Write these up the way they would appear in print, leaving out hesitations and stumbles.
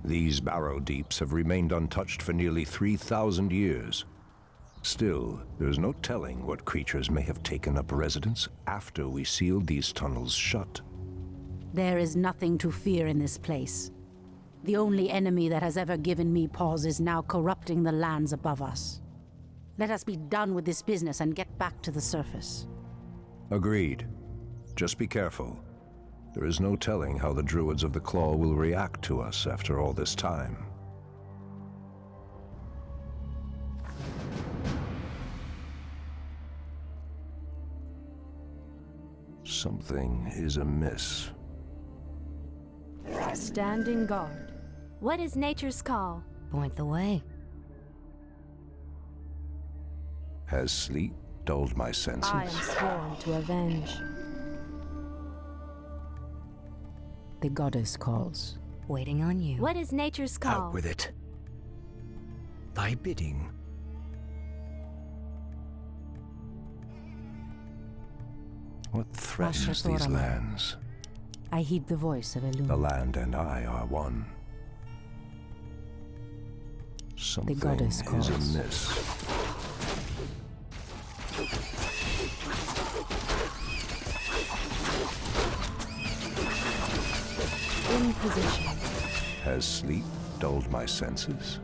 These barrow deeps have remained untouched for nearly 3,000 years. Still, there's no telling what creatures may have taken up residence after we sealed these tunnels shut. There is nothing to fear in this place. The only enemy that has ever given me pause is now corrupting the lands above us. Let us be done with this business and get back to the surface. Agreed. Just be careful. There is no telling how the Druids of the Claw will react to us after all this time. Something is amiss. Standing guard. What is nature's call? Point the way. Has sleep dulled my senses? I am sworn to avenge. The goddess calls. Waiting on you. What is nature's call? Out with it. Thy bidding. What threatens these lands? I heed the voice of Elune. The land and I are one. Something the goddess calls. is amiss. In position. Has sleep dulled my senses?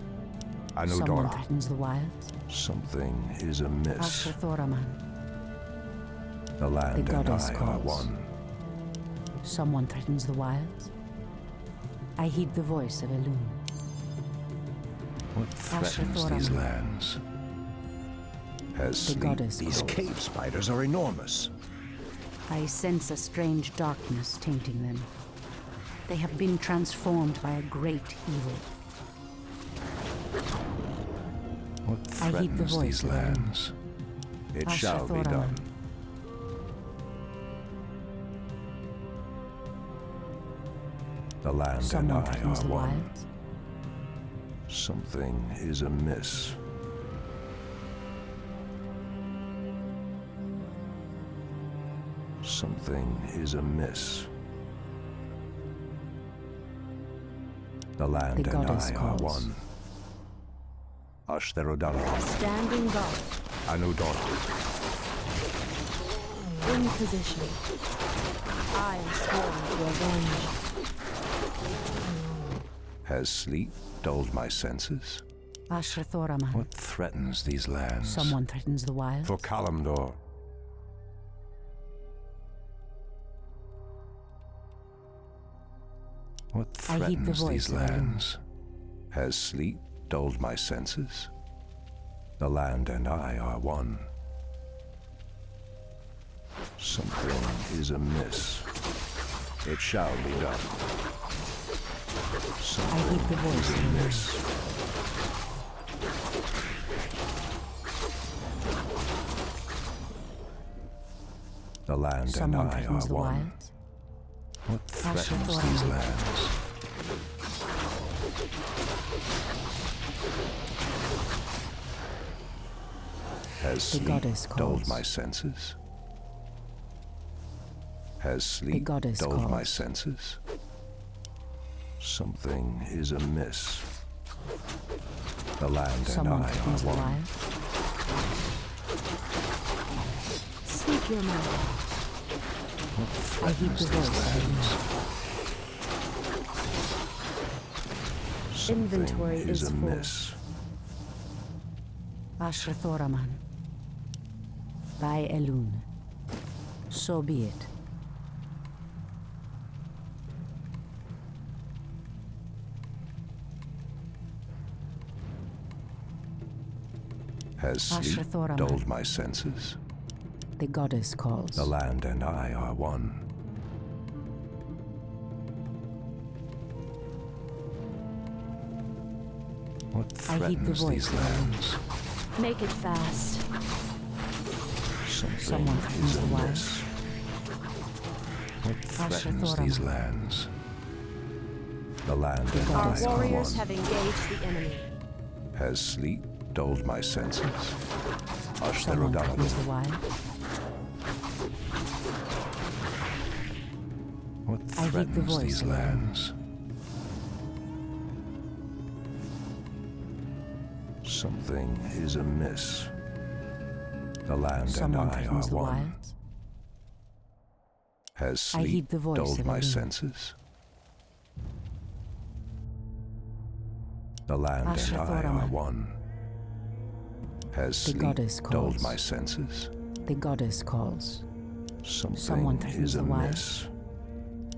I know Someone dark. threatens the wilds. Something is amiss. Thoraman. The land and goddess I are calls. one. Someone threatens the wilds. I heed the voice of Elune. What threatens these lands? Has The sleep? goddess These calls. cave spiders are enormous. I sense a strange darkness tainting them. They have been transformed by a great evil. What I heed the threatens voice these of Elune. lands? It shall be Thoraman. done. The land Someone and I threatens are the one. wilds. Something is amiss. Something is amiss. The land The and goddess I calls. are one. Ashtherodana. Standing guard. Anudora. In position. I am sworn to avenge. Has sleep dulled my senses? Thoraman. What threatens these lands? Someone threatens the wild. For Kalimdor. What I heed the threatens voice these of Elune. lands? Has sleep dulled my senses? The land and I are one. Something is amiss. It shall be done. I heed the voice of Elune. Amiss. The land Someone and I threatens are the one. wilds. What threatens Thoraman. these lands? Has sleep goddess dulled calls. my senses? Has sleep goddess dulled my calls. senses? Something is amiss. The land Someone and I threatens are the one. wild. Speak your mind. What I heed the threatens these voice of lands? Something Inventory is is full. amiss. Thoraman. By Elune. So be it. Has sleep Thoraman. dulled my senses? The goddess calls. The land and I are one. What I heed the threatens voice these of Elune. lands? Make it fast. Something Someone threatens is the wild. amiss. What threatens these Thoraman. lands? The land and Our I are warriors one. have engaged the enemy. Has sleep dulled my senses? Someone threatens Ashtherodana. the wild. What I heed the threatens voice these of Elune. lands? Something is amiss. The land Someone and I threatens are the one. wilds. Has I heed sleep the voice dulled of my Elune. senses? The land and I Ashrathoraman. are one. Has The sleep goddess dulled calls. my senses? The goddess calls. Something Someone threatens is the wild. amiss.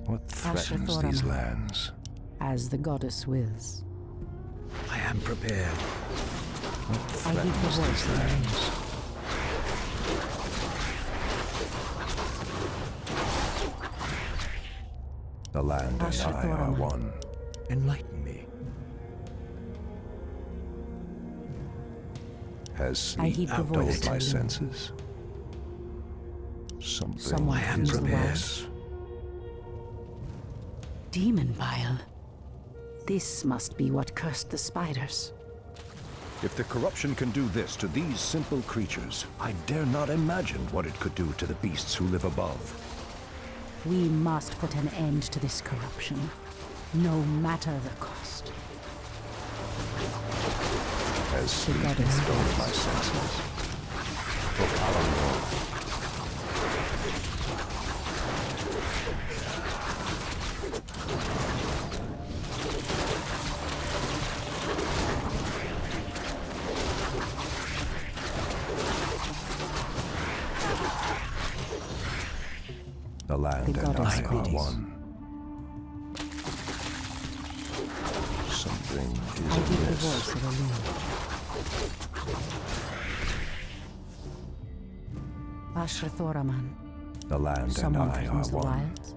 What threatens these Ashrathoraman. lands? As the goddess wills. I am prepared. What I heed the threatens voice these of Elune. lands? The land and I are Ashrathoraman. one. Enlighten me. Has I sleep heed the dulled voice my of Elune. senses? Something Someone is threatens the wild. amiss. Demon bile. This must be what cursed the spiders. If the corruption can do this to these simple creatures, I dare not imagine what it could do to the beasts who live above. We must put an end to this corruption, no matter the cost. Has sleep goddess dulled calls. my senses? For Palamon. The land The and goddess I are calls. one. Something I is heed the amiss. voice of Elune. Ashrathoraman. The land Someone and I are threatens the one. wilds.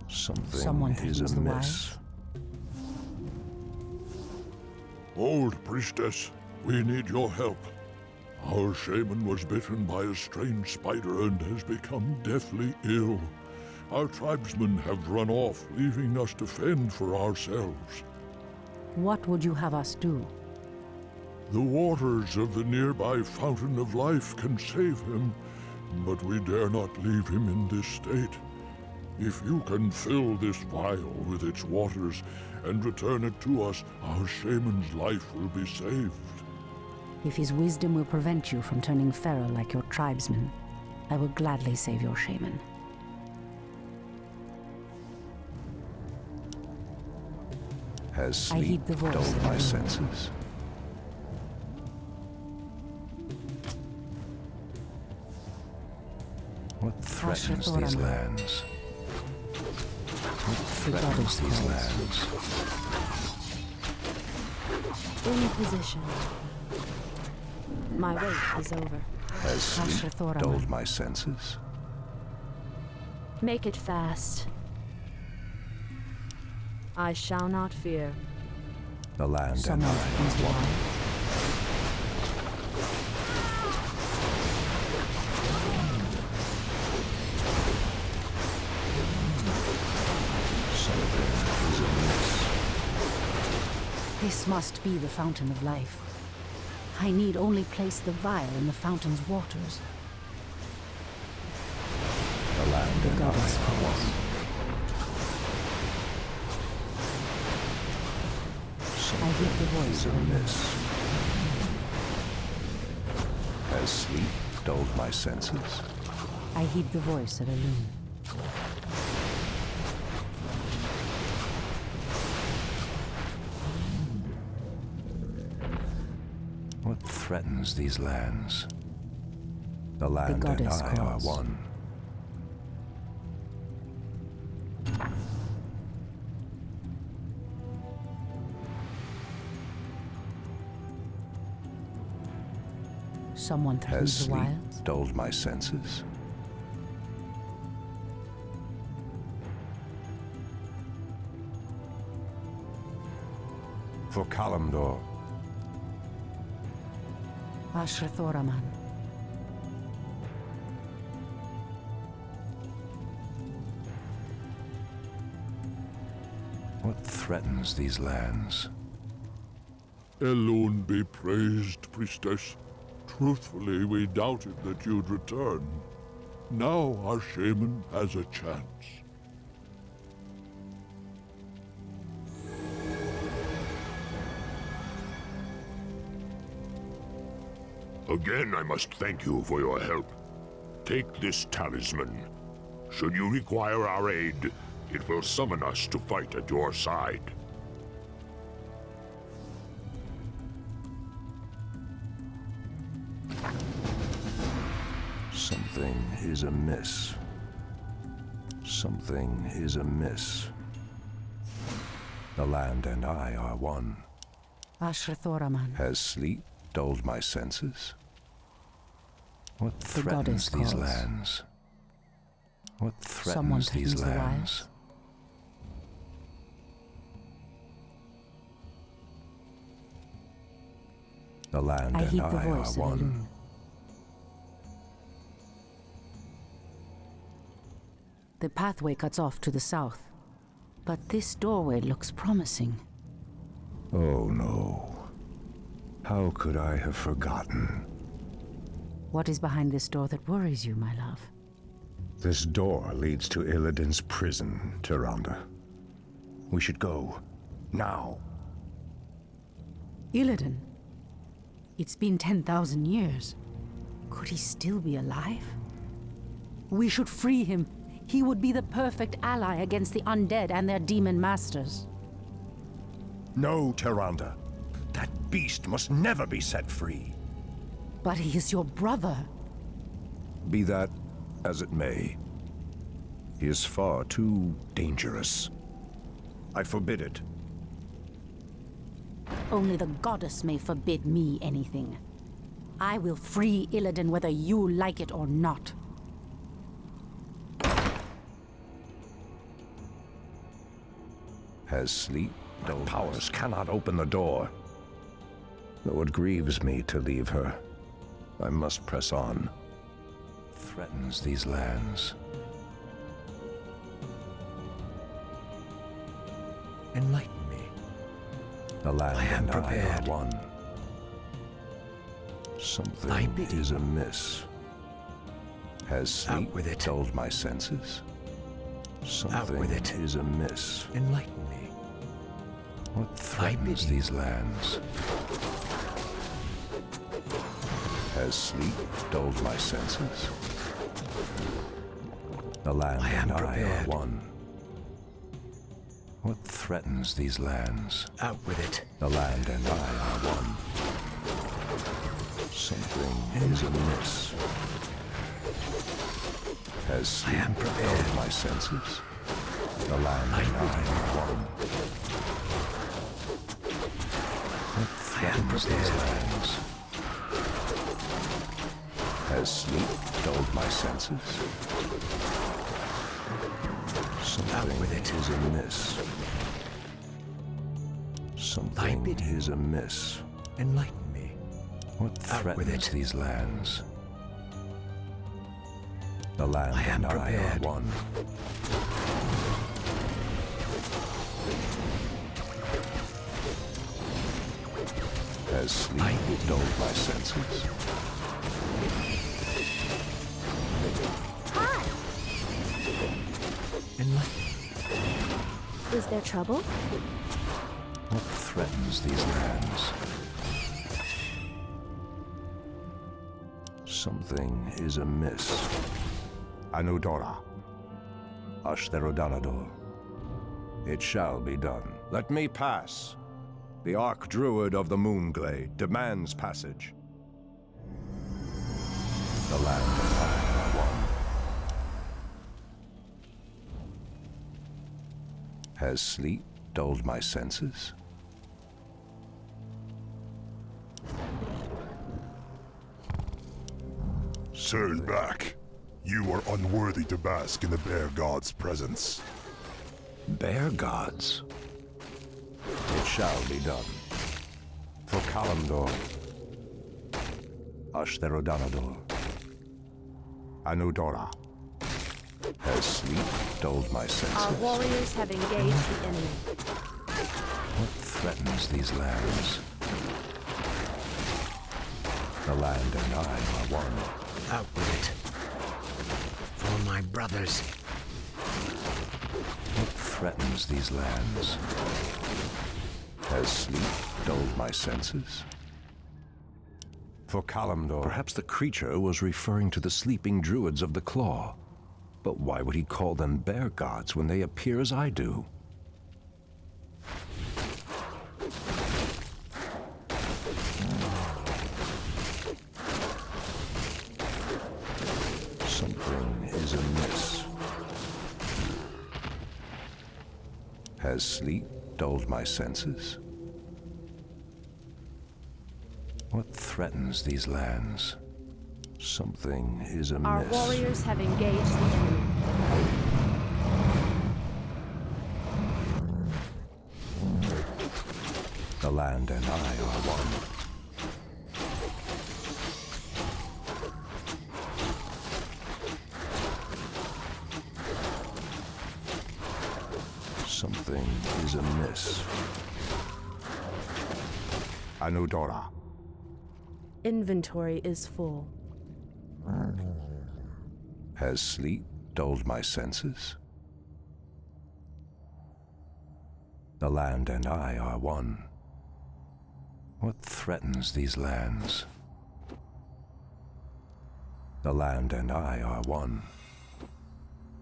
Something Someone is threatens the amiss. Old priestess, we need your help. Our shaman was bitten by a strange spider and has become deathly ill. Our tribesmen have run off, leaving us to fend for ourselves. What would you have us do? The waters of the nearby Fountain of Life can save him, but we dare not leave him in this state. If you can fill this vial with its waters and return it to us, our shaman's life will be saved. If his wisdom will prevent you from turning feral like your tribesmen, I will gladly save your shaman. Has I sleep heed the voice dulled of my Elune. senses? What threatens these Ashrathoraman. lands? What The threatens goddess these calls. lands? In position. My wait is over. Has sleep Ashrathoraman. dulled my senses? Make it fast. I shall not fear. The land and Someone I threatens the are one. wild. Something is amiss. This must be the Fountain of Life. I need only place the vial in the fountain's waters. The land The and I goddess are calls. one. I heed the voice Is of Elune. amiss. Has sleep dulled my senses? I heed the voice of Elune. What threatens these lands? The land and goddess I are calls. one. Someone Has threatens the sleep wilds. dulled my senses? For Kalimdor, Ashrathoraman. what threatens these lands? Elune be praised, priestess. Truthfully, we doubted that you'd return. Now our shaman has a chance. Again, I must thank you for your help. Take this talisman. Should you require our aid, it will summon us to fight at your side. Something is amiss. Something is amiss. The land and I are one. Ashrathoraman. Has sleep dulled my senses? What The goddess threatens these calls. lands? What Someone threatens these threatens the lands? The land I and heed the I are voice of one. Elune. The pathway cuts off to the south, but this doorway looks promising. Oh no. How could I have forgotten? What is behind this door that worries you, my love? This door leads to Illidan's prison, Tyrande. We should go. Now. Illidan? It's been 10,000 years. Could he still be alive? We should free him. He would be the perfect ally against the undead and their demon masters. No, Tyrande. That beast must never be set free. But he is your brother. Be that as it may. He is far too dangerous. I forbid it. Only the goddess may forbid me anything. I will free Illidan whether you like it or not. Has sleep dulled powers cannot open the door. Though it grieves me to leave her, I must press on. Threatens these lands. Enlighten me. The land I am and prepared. I are one. I Something bid is amiss. Has Out sleep with it. dulled my senses? Something with it. is amiss. Enlighten me. What I bid threatens you. these lands? Has sleep dulled my senses? The land I am and I are prepared. one. What threatens these lands? Out with it. The land and I are one. Something is amiss. Has sleep am prepared. dulled my senses? The land and I are one. What threatens these lands? Has sleep dulled my senses? Something with it. is amiss. Something bid you. is amiss. Enlighten me. What Out with threatens it. these lands? The land I am and I are prepared. one. Has sleep dulled my senses? Enlighten. Is there trouble? What threatens these lands? Something is amiss. Anudora. Ashtherodanador. It shall be done. Let me pass. The Archdruid of the Moonglade demands passage. The land and I are one. Has sleep dulled my senses? Turn back. You are unworthy to bask in the Bear God's presence. Bear gods? It shall be done. For Kalimdor. Ashtherodanador. Anudora. Has sleep dulled my Our senses? warriors have engaged the enemy. What threatens these lands? The land and I are one. Out with it. my brothers. What threatens these lands? Has sleep dulled my senses? For Kalimdor, perhaps the creature was referring to the sleeping druids of the Claw. But why would he call them bear gods when they appear as I do? Something is amiss. Has sleep dulled my senses? What threatens these lands? Something is amiss. Our warriors have engaged the enemy. The land and I are one. Something is amiss. Anudora. Inventory is full. Has sleep dulled my senses? The land and I are one. What threatens these lands? The land and I are one.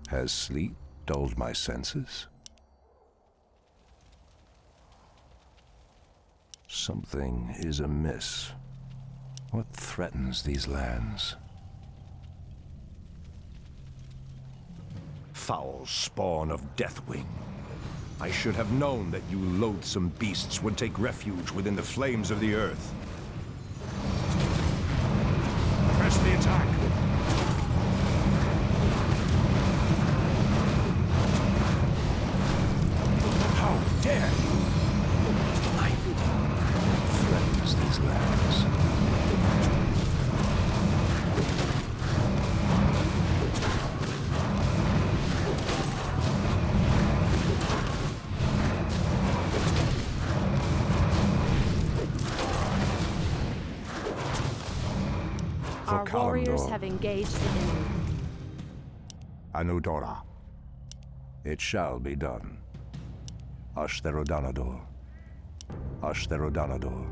Has sleep dulled my senses? Something is amiss. What threatens these lands? Foul spawn of Deathwing. I should have known that you loathsome beasts would take refuge within the flames of the earth. Press the attack! How dare you! My threatens these lands. Our warriors have engaged the enemy. Anudora. It shall be done. Ashtherodanador. Ashtherodanador.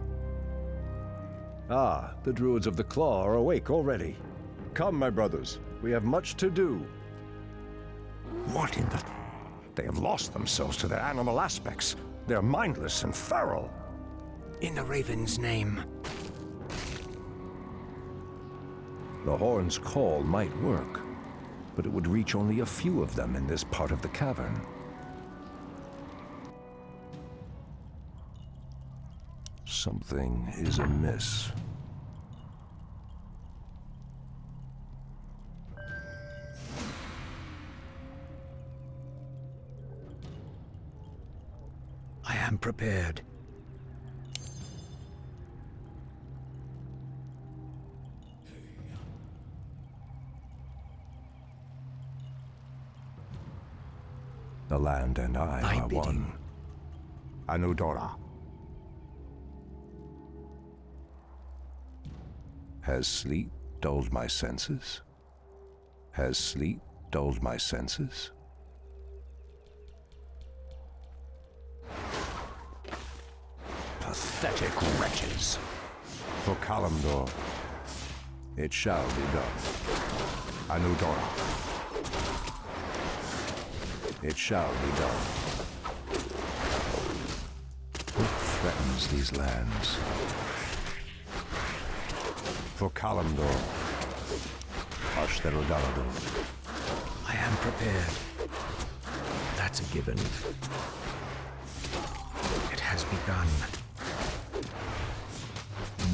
Ah, the druids of the Claw are awake already. Come, my brothers, we have much to do. What in the... They have lost themselves to their animal aspects. They're mindless and feral. In the Raven's name. The horn's call might work, but it would reach only a few of them in this part of the cavern. Something is amiss. I am prepared. The land and I Thy are bidding. one. Anudora. Has sleep dulled my senses? Has sleep dulled my senses? Pathetic wretches! For Kalimdor, it shall be done. Anudora. It shall be done. What threatens these lands? For Kalimdor, Ashtherodanador. I am prepared. That's a given. It has begun.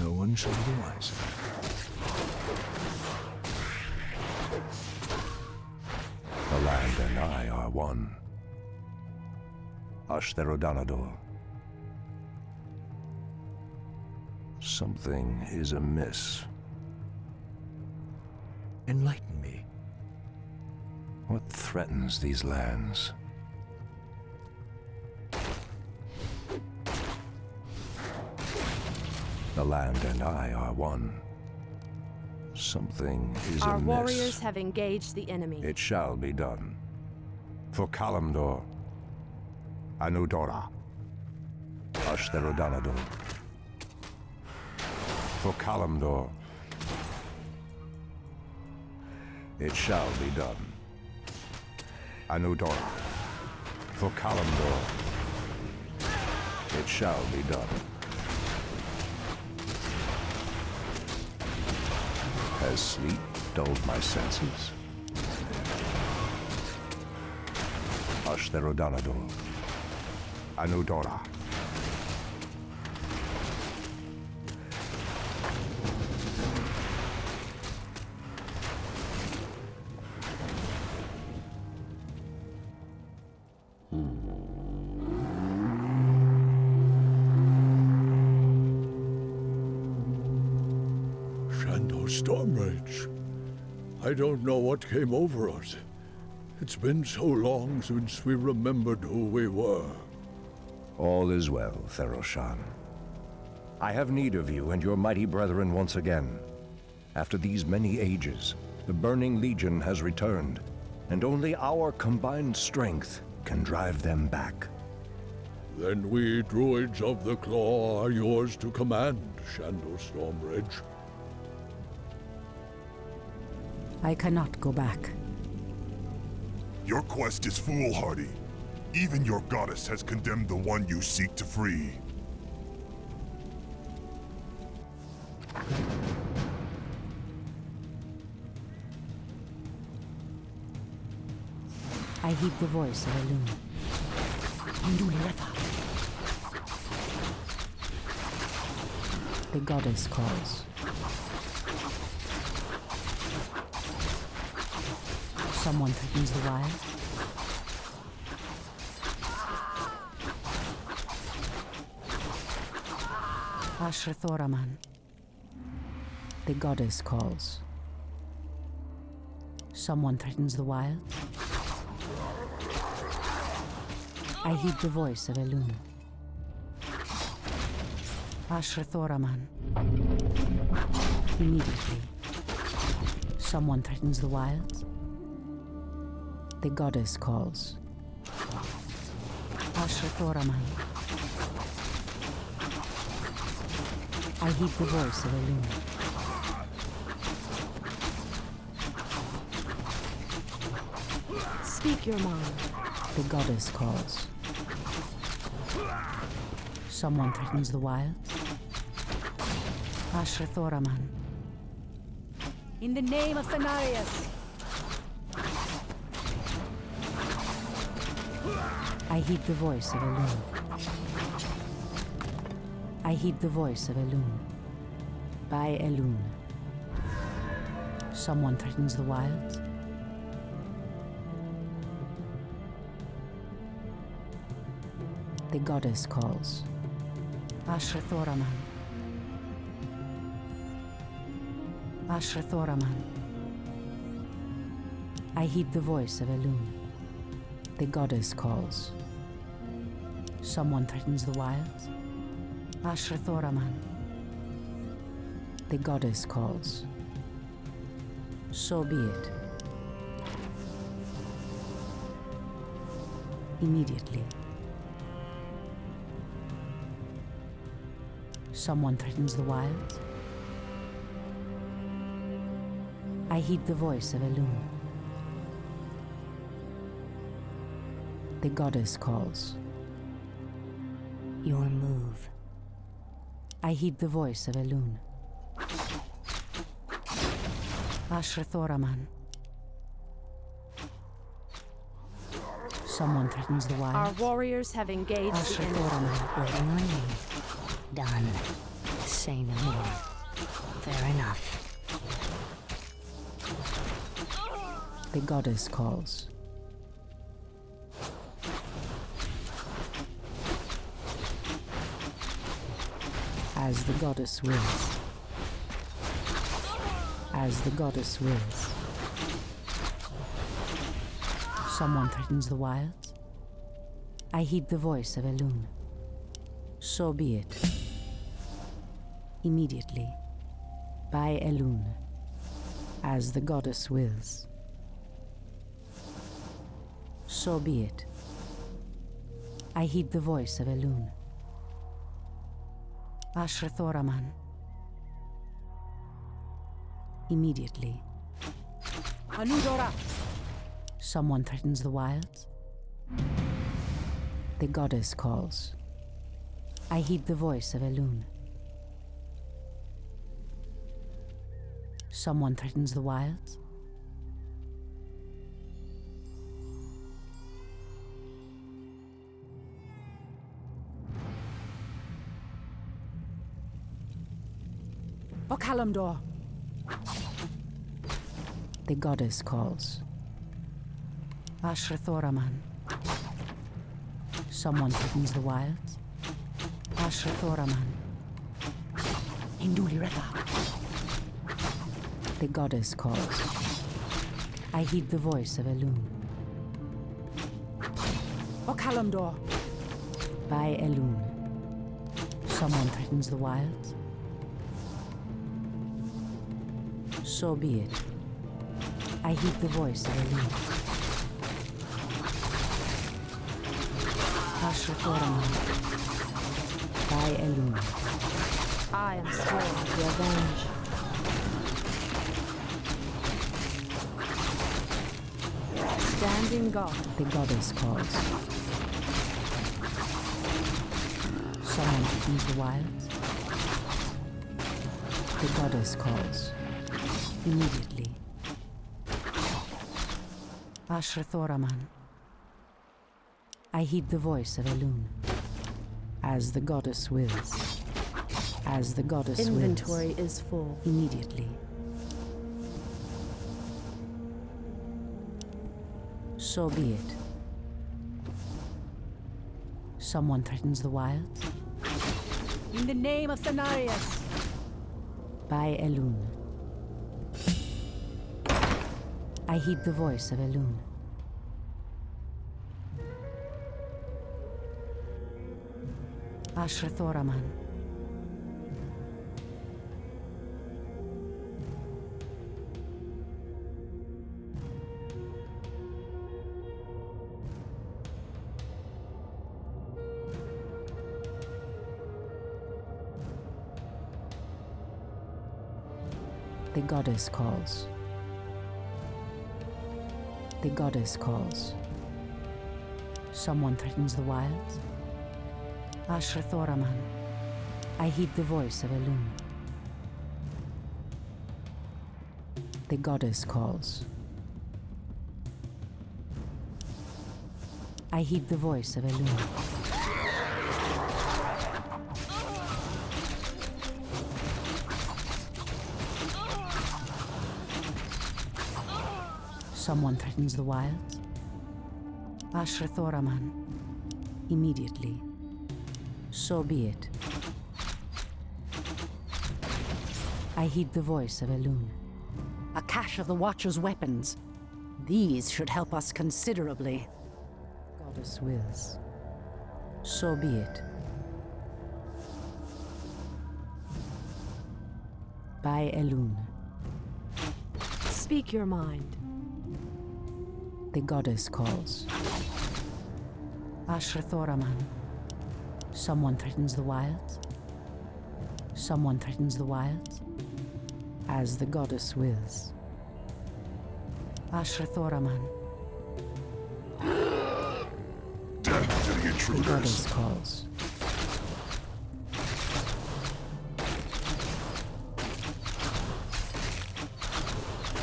No one shall be the wiser. The land and I are one. Ashtherodanador. Something is amiss. Enlighten me. What threatens these lands? The land and I are one. Something is Our amiss. warriors have engaged the enemy. It shall be done. For Kalimdor, Anudora, Ashtherodanador. For Kalimdor, it shall be done. Anudora. For Kalimdor, it shall be done. Has sleep dulled my senses? Ashtherodanador, Anudora. Stormrage. I don't know what came over us. It's been so long since we remembered who we were. All is well, Theroshan. I have need of you and your mighty brethren once again. After these many ages, the Burning Legion has returned, and only our combined strength can drive them back. Then we druids of the Claw are yours to command, Shandor Stormrage. I cannot go back. Your quest is foolhardy. Even your goddess has condemned the one you seek to free. I heed the voice of Elune. The goddess calls. Someone threatens the wild. Ashrathoraman. The goddess calls. Someone threatens the wild. I heed the voice of Elune. Ashrathoraman. Immediately. Someone threatens the wilds. The goddess calls. Ashrathoraman. I heed the voice of Elune. Speak your mind. The goddess calls. Someone threatens the wilds. Ashrathoraman. In the name of Cenarius. I heed the voice of Elune. I heed the voice of Elune. By Elune. Someone threatens the wilds. The goddess calls. Ashrathoraman. Ashrathoraman. I heed the voice of Elune. The goddess calls. Someone threatens the wilds. Ashrathoraman. The goddess calls. So be it. Immediately. Someone threatens the wilds. I heed the voice of Elune. The goddess calls. Your move. I heed the voice of Elune. Ashrathoraman. Someone threatens the wild. Our warriors have engaged the enemy. Ashrathoraman. Waiting on you. Done. Say no more. Fair enough. The goddess calls. As the goddess wills. As the goddess wills. Someone threatens the wilds. I heed the voice of Elune. So be it. Immediately. By Elune. As the goddess wills. So be it. I heed the voice of Elune. Ashrathoraman. Immediately. Anudora! Someone threatens the wilds. The goddess calls. I heed the voice of Elune. Someone threatens the wilds. Okalamdor! The goddess calls. Ashrathoraman. Someone threatens the wilds. Ashrathoraman. Induliretha. The goddess calls. I heed the voice of Elune. Okalamdor. By Elune. Someone threatens the wilds. So be it. I heed the voice of Elune. Ashrathoraman. By Elune. I am sworn to avenge. Standing guard, the goddess calls. Someone threatens the wilds. The goddess calls. Immediately. Ashrathoraman. I heed the voice of Elune. As the goddess wills. As the goddess wills. Inventory is full. Immediately. So be it. Someone threatens the wilds. In the name of Cenarius. By Elune. I heed the voice of Elune. Ashrathoraman. The goddess calls. The goddess calls. Someone threatens the wilds. Ashrathoraman. I heed the voice of Elune. The goddess calls. I heed the voice of Elune. Someone threatens the wilds. Ashrathoraman. Immediately. So be it. I heed the voice of Elune. A cache of the Watcher's weapons. These should help us considerably. Goddess wills. So be it. By Elune. Speak your mind. The goddess calls. Ashrathoraman. Someone threatens the wilds. Someone threatens the wilds. As the goddess wills. Ashrathoraman. Death to the The intruders. goddess calls.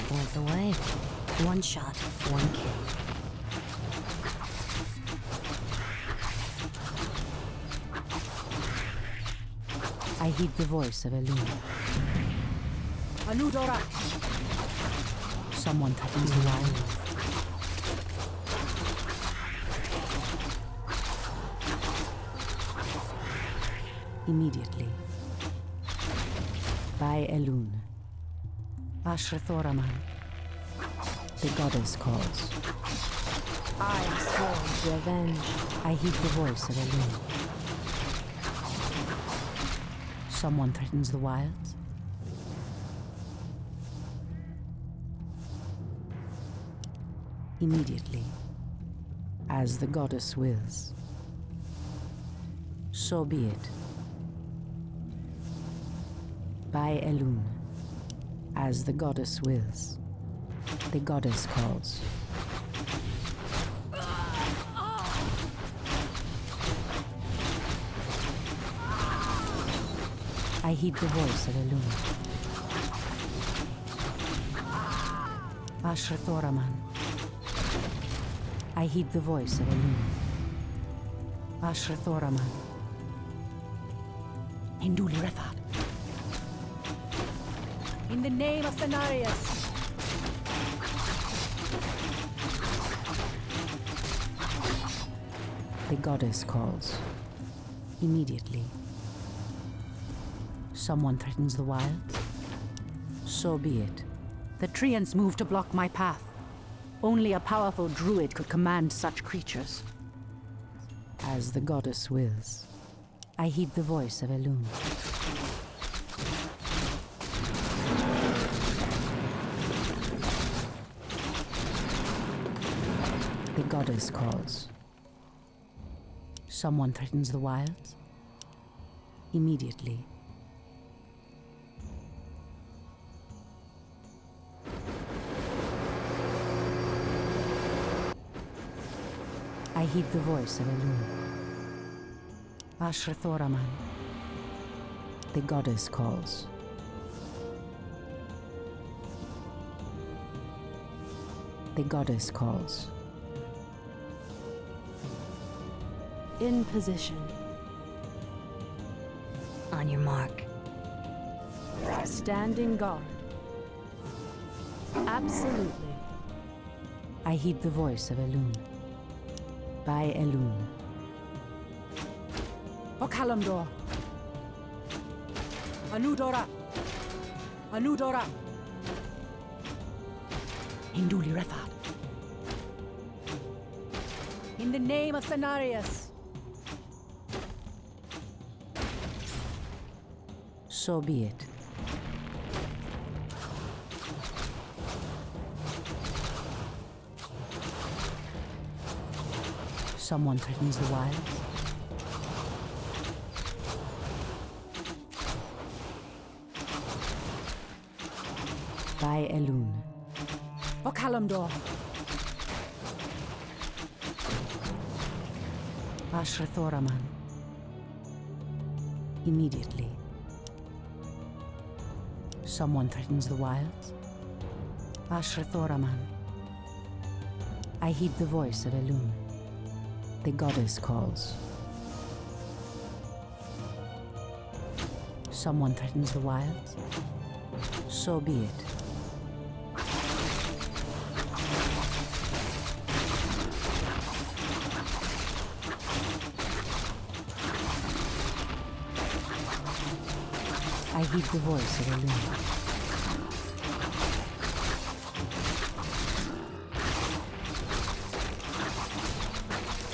Point the way. One shot, one kill. I heed the voice of Elune. Anudora! Someone threatens the wilds. Immediately. By Elune. Ashrathoraman. The goddess calls. I am sworn to avenge. I heed the voice of Elune. Someone threatens the wilds. Immediately. As the goddess wills. So be it. By Elun. As the goddess wills. The goddess calls. I heed the voice of Elun. Ashrathoraman. I heed the voice of Elun. Ashrathoraman. Hinduli Refat. In the name of Cenarius. The goddess calls. Immediately. Someone threatens the wilds? So be it. The treants move to block my path. Only a powerful druid could command such creatures. As the goddess wills. I heed the voice of Elun. The goddess calls. Someone threatens the wilds? Immediately. I heed the voice of Elun. Ashrathoraman. The goddess calls. The goddess calls. In position. On your mark. Standing guard. Absolutely. I heed the voice of Elun. By Elun. Okalamdor. Anudora. Anudora. Hinduli Refat. In the name of Cenarius. So be it. Someone threatens the wilds? By Elun. Okalamdor. Ashrathoraman. Immediately. Someone threatens the wilds? Ashrathoraman. I heed the voice of Elun. The goddess calls. Someone threatens the wilds? So be it. I heed the voice of Elun.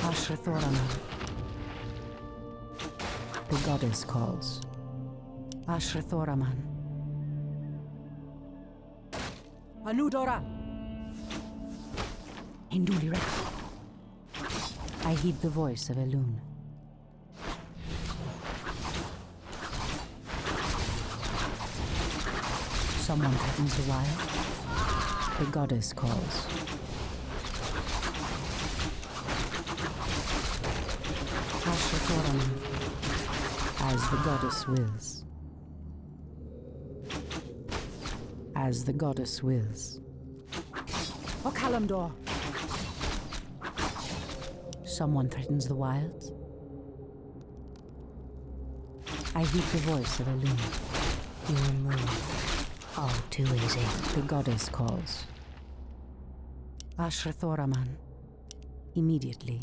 Ashrathoraman. The goddess calls. Ashrathoraman. Anudora. Hinduli Refat. I heed the voice of Elun. Someone threatens the wild. The goddess calls. Ashrathoraman. As the goddess wills. As the goddess wills. Okalamdor. Someone threatens the wilds. I heed the voice of Elun. Your move. All too easy. The goddess calls. Ashrathoraman. Immediately.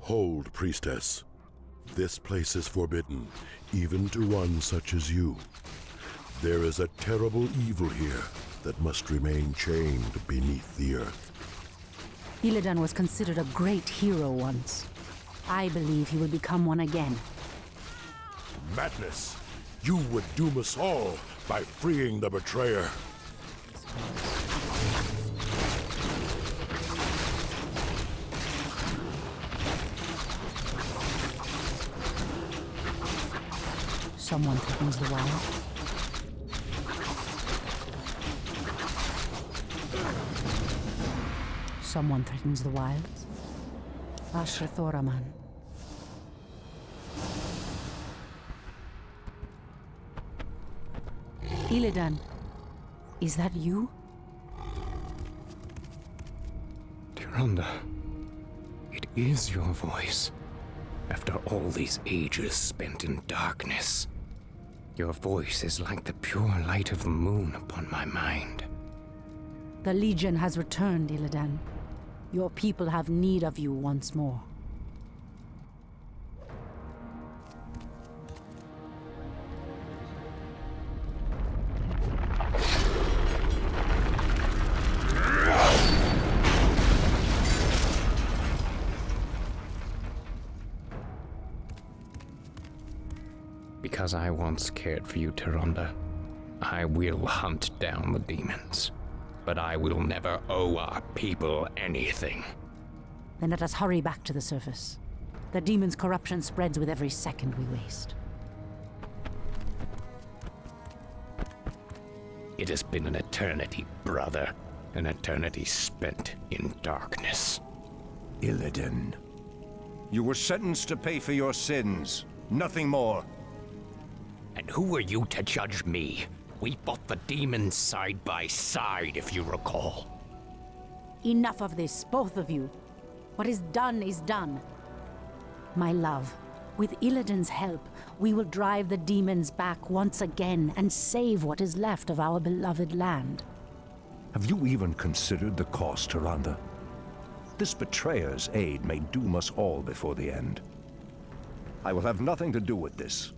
Hold, priestess. This place is forbidden, even to one such as you. There is a terrible evil here that must remain chained beneath the earth. Illidan was considered a great hero once. I believe he will become one again. Madness! You would doom us all by freeing the betrayer. Someone threatens the wild. Someone threatens the wilds. Ashra Thoraman. Illidan, is that you? Tyrande, it is your voice. After all these ages spent in darkness, your voice is like the pure light of the moon upon my mind. The Legion has returned, Illidan. Your people have need of you once more. Because I once cared for you, Tyrande, I will hunt down the demons. But I will never owe our people anything. Then let us hurry back to the surface. The demon's corruption spreads with every second we waste. It has been an eternity, brother. An eternity spent in darkness. Illidan, you were sentenced to pay for your sins. Nothing more. And who are you to judge me? We fought the demons side by side, if you recall. Enough of this, both of you. What is done is done. My love, with Illidan's help, we will drive the demons back once again and save what is left of our beloved land. Have you even considered the cost, Tyrande? This betrayer's aid may doom us all before the end. I will have nothing to do with this.